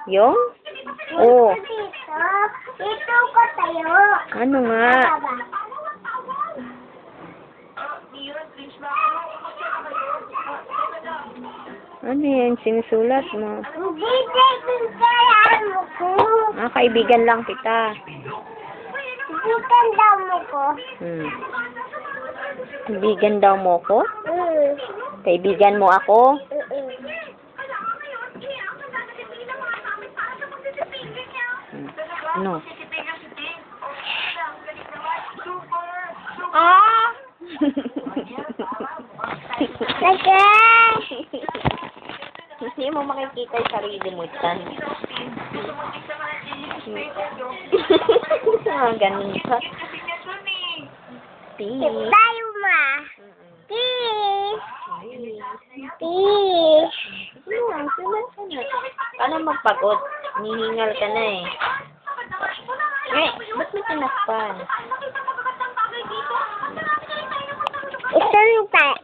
Yung? Oh. Dito ko tayo. Ano nga? Ano yan? Sinusulat mo? Hindi, pinsayan mo ko. Kaibigan lang kita. Kaibigan daw mo ko. Kaibigan daw mo ko? Mm. Kaibigan mo ako? Ano? Hindi mo makikita yung sarili mo dyan. Ganun ka. Peace. Tayo ma. Peace. Peace. Paano magpagod? Nihingal ka na eh. Ba't mo tinakpan? Ito yung tayo.